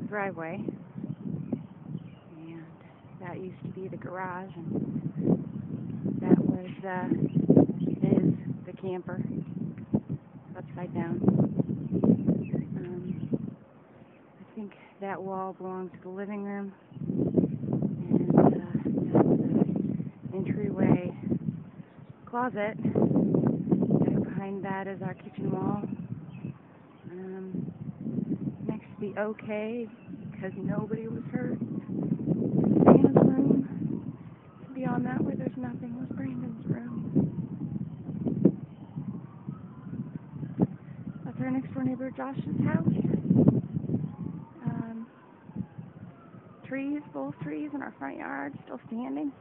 driveway, and that used to be the garage, and that was is the camper upside down. I think that wall belongs to the living room, and that's the entryway closet. Behind that is our kitchen wall. Next to be okay because nobody was hurt. Anna's room. Beyond that, where there's nothing, was Brandon's room. That's our next door neighbor Josh's house. Trees, both trees in our front yard, still standing.